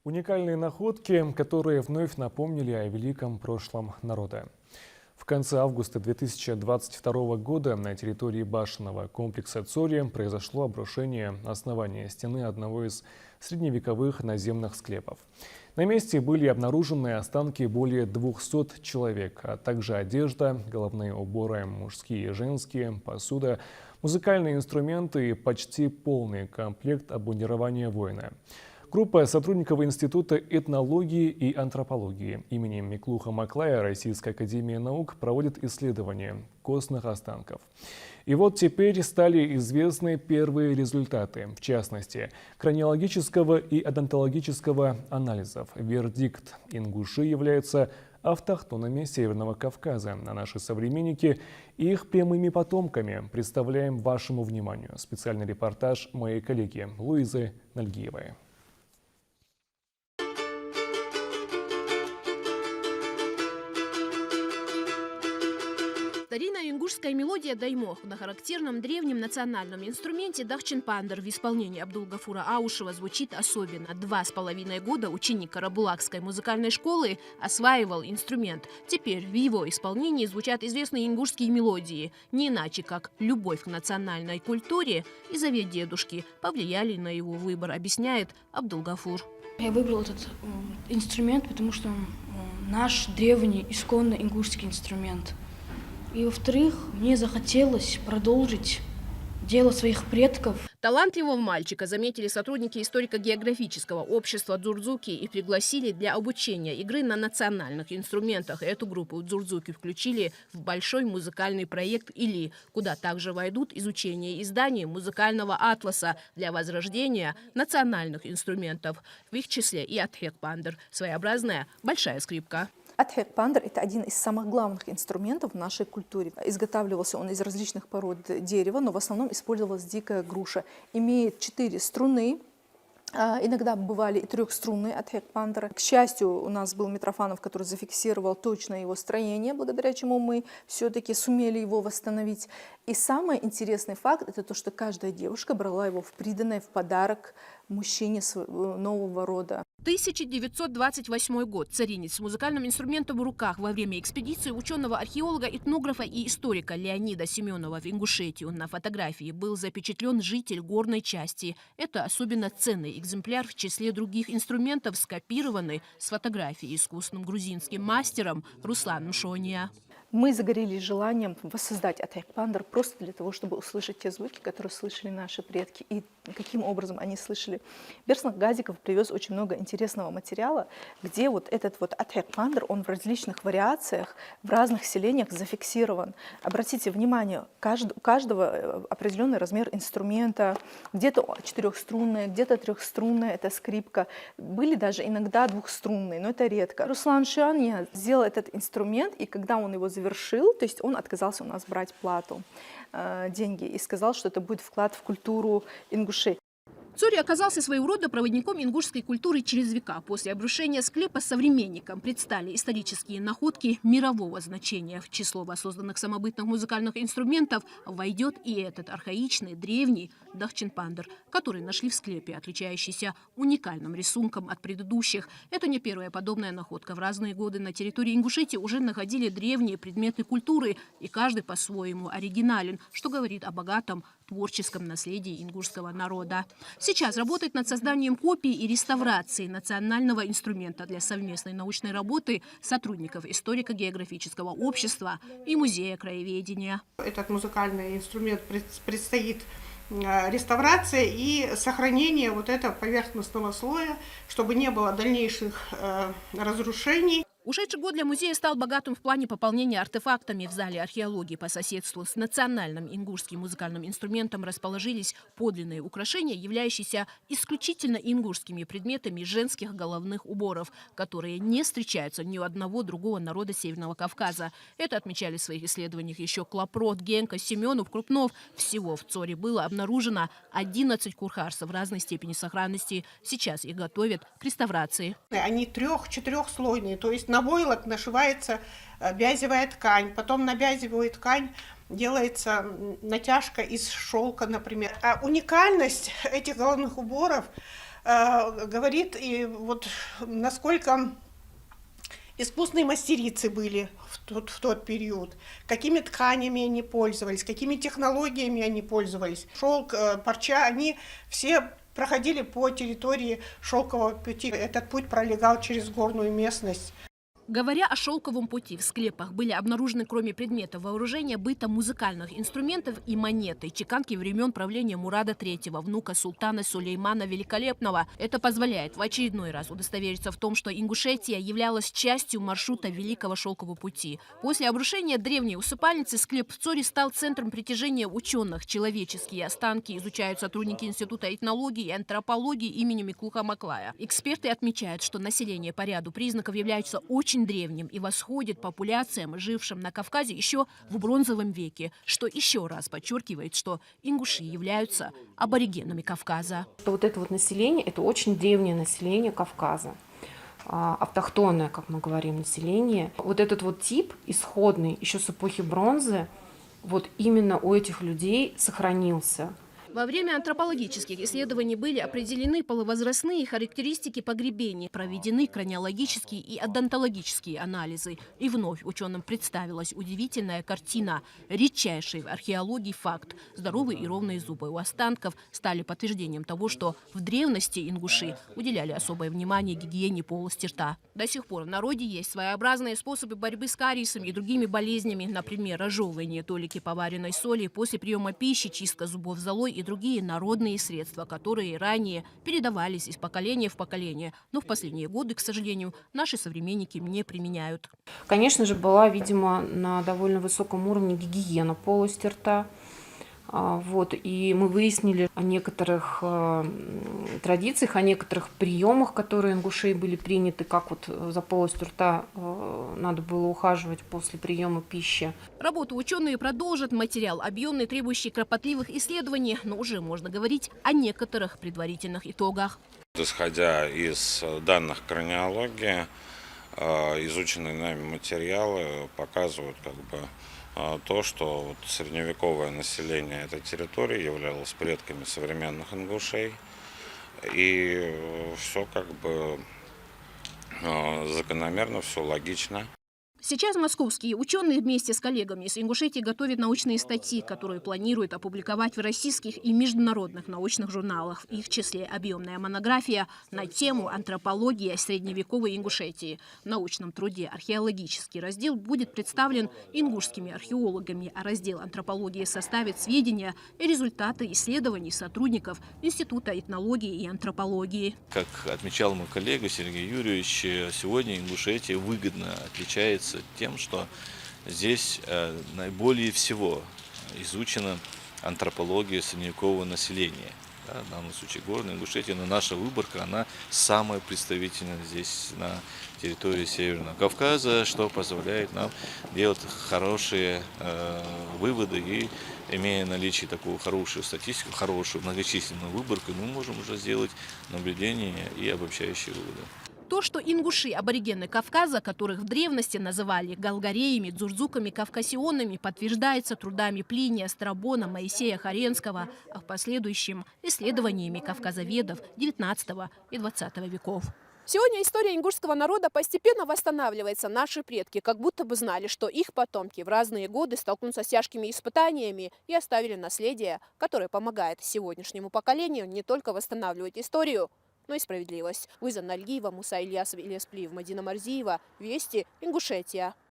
Уникальные находки, которые вновь напомнили о великом прошлом народа. В конце августа 2022 года на территории башенного комплекса Цори произошло обрушение основания стены одного из средневековых наземных склепов. На месте были обнаружены останки более 200 человек, а также одежда, головные уборы мужские и женские, посуда, музыкальные инструменты и почти полный комплект обмундирования воина. Группа сотрудников Института этнологии и антропологии имени Миклуха Маклая Российской академии наук проводит исследования костных останков. И вот теперь стали известны первые результаты, в частности, краниологического и одонтологического анализов. Вердикт: ингуши являются автохтонами Северного Кавказа, а наши современники их прямыми потомками. Представляем вашему вниманию специальный репортаж моей коллеги Луизы Нальгиевой. Старинная ингушская мелодия даймох на характерном древнем национальном инструменте дахчинпандыр в исполнении Абдулгафура Аушева звучит особенно. 2,5 года ученик Карабулакской музыкальной школы осваивал инструмент. Теперь в его исполнении звучат известные ингушские мелодии. Не иначе, как любовь к национальной культуре и завет дедушки повлияли на его выбор, объясняет Абдулгафур. Я выбрал этот инструмент, потому что он наш древний, исконно ингушский инструмент. И, во-вторых, мне захотелось продолжить дело своих предков. Талантливого мальчика заметили сотрудники историко-географического общества Дзурдзуки и пригласили для обучения игры на национальных инструментах. Эту группу Дзурдзуки включили в большой музыкальный проект «Или», куда также войдут изучение изданий музыкального атласа для возрождения национальных инструментов. В их числе и атхекпандыр – своеобразная большая скрипка. Атхекпандыр – это один из самых главных инструментов в нашей культуре. Изготавливался он из различных пород дерева, но в основном использовалась дикая груша. Имеет 4 струны. Иногда бывали и 3-струнные атхекпандеры. К счастью, у нас был Митрофанов, который зафиксировал точное его строение, благодаря чему мы все-таки сумели его восстановить. И самый интересный факт – это то, что каждая девушка брала его в приданое, в подарок мужчине нового рода. 1928 год. Царинец с музыкальным инструментом в руках во время экспедиции ученого-археолога, этнографа и историка Леонида Семенова в Ингушетию. На фотографии был запечатлен житель горной части. Это особенно ценный экземпляр в числе других инструментов, скопированный с фотографии искусным грузинским мастером Русланом Шония. Мы загорелись желанием воссоздать атхекпандыр просто для того, чтобы услышать те звуки, которые слышали наши предки, и каким образом они слышали. Берснах Газиков привез очень много интересного материала, где вот этот вот атхекпандыр, он в различных вариациях, в разных селениях зафиксирован. Обратите внимание, у каждого определенный размер инструмента, где-то 4-струнная, где-то 3-струнная, это скрипка. Были даже иногда 2-струнные, но это редко. Руслан Шония сделал этот инструмент, и когда он его завершил, то есть он отказался у нас брать плату, деньги, и сказал, что это будет вклад в культуру ингушей. Цори оказался своего рода проводником ингушской культуры через века. После обрушения склепа современникам предстали исторические находки мирового значения. В число воссозданных самобытных музыкальных инструментов войдет и этот архаичный, древний дахчинпандыр, который нашли в склепе, отличающийся уникальным рисунком от предыдущих. Это не первая подобная находка. В разные годы на территории Ингушетии уже находили древние предметы культуры, и каждый по-своему оригинален, что говорит о богатом творческом наследии ингушского народа. Сейчас работает над созданием копий и реставрацией национального инструмента для совместной научной работы сотрудников историко-географического общества и музея краеведения. Этот музыкальный инструмент предстоит реставрация и сохранение вот этого поверхностного слоя, чтобы не было дальнейших разрушений. Ушедший год для музея стал богатым в плане пополнения артефактами. В зале археологии по соседству с национальным ингушским музыкальным инструментом расположились подлинные украшения, являющиеся исключительно ингушскими предметами женских головных уборов, которые не встречаются ни у одного другого народа Северного Кавказа. Это отмечали в своих исследованиях еще Клопрот, Генка, Семенов, Крупнов. Всего в Цоре было обнаружено 11 курхарсов разной степени сохранности. Сейчас их готовят к реставрации. Они 3-4-слойные, то есть на войлок нашивается бязевая ткань, потом на бязевую ткань делается натяжка из шелка, например. А уникальность этих головных уборов говорит и вот насколько искусные мастерицы были в тот период, какими тканями они пользовались, какими технологиями они пользовались. Шелк, парча, они все проходили по территории шелкового пути. Этот путь пролегал через горную местность. Говоря о шелковом пути, в склепах были обнаружены, кроме предметов вооружения, быта, музыкальных инструментов и монеты, чеканки времен правления Мурада III, внука султана Сулеймана Великолепного. Это позволяет в очередной раз удостовериться в том, что Ингушетия являлась частью маршрута Великого шелкового пути. После обрушения древней усыпальницы склеп в Цоре стал центром притяжения ученых. Человеческие останки изучают сотрудники Института этнологии и антропологии имени Миклуха Маклая. Эксперты отмечают, что население по ряду признаков является очень древним и восходит популяциям, жившим на Кавказе еще в бронзовом веке, что еще раз подчеркивает, что ингуши являются аборигенами Кавказа. Вот это вот население, это очень древнее население Кавказа, автохтонное, как мы говорим, население. Вот этот вот тип исходный еще с эпохи бронзы, вот именно у этих людей сохранился. Во время антропологических исследований были определены полувозрастные характеристики погребений, проведены краниологические и одонтологические анализы. И вновь ученым представилась удивительная картина. Редчайший в археологии факт. Здоровые и ровные зубы у останков стали подтверждением того, что в древности ингуши уделяли особое внимание гигиене полости рта. До сих пор в народе есть своеобразные способы борьбы с кариесом и другими болезнями, например, разжевывание толики поваренной соли после приема пищи, чистка зубов золой и другие народные средства, которые ранее передавались из поколения в поколение. Но в последние годы, к сожалению, наши современники не применяют. Конечно же, была, видимо, на довольно высоком уровне гигиена полости рта. Вот, и мы выяснили о некоторых традициях, о некоторых приемах, которые ингушей были приняты, как вот за полостью рта надо было ухаживать после приема пищи. Работу ученые продолжат. Материал объемный, требующий кропотливых исследований, но уже можно говорить о некоторых предварительных итогах. Исходя из данных краниологии, изученные нами материалы показывают то, что вот средневековое население этой территории являлось предками современных ингушей. И все закономерно, все логично. Сейчас московские ученые вместе с коллегами из Ингушетии готовят научные статьи, которые планируют опубликовать в российских и международных научных журналах. В их числе объемная монография на тему «Антропология средневековой Ингушетии». В научном труде археологический раздел будет представлен ингушскими археологами, а раздел «Антропология» составит сведения и результаты исследований сотрудников Института этнологии и антропологии. Как отмечал мой коллега Сергей Юрьевич, сегодня Ингушетия выгодно отличается тем, что здесь наиболее всего изучена антропология средневекового населения. Да, в данном случае горная Ингушетия, но наша выборка, она самая представительная здесь на территории Северного Кавказа, что позволяет нам делать хорошие выводы и, имея наличие такую хорошую статистику, хорошую многочисленную выборку, мы можем уже сделать наблюдения и обобщающие выводы. То, что ингуши, аборигены Кавказа, которых в древности называли галгареями, дзурзуками, кавкасионами, подтверждается трудами Плиния, Страбона, Моисея Харенского, а в последующем исследованиями кавказоведов XIX и XX веков. Сегодня история ингушского народа постепенно восстанавливается. Наши предки как будто бы знали, что их потомки в разные годы столкнутся с тяжкими испытаниями и оставили наследие, которое помогает сегодняшнему поколению не только восстанавливать историю, но и справедливость. Лиза Нальгиева, Муса Ильясов, Ильяс Плиев, Мадина Марзиева. Вести, Ингушетия.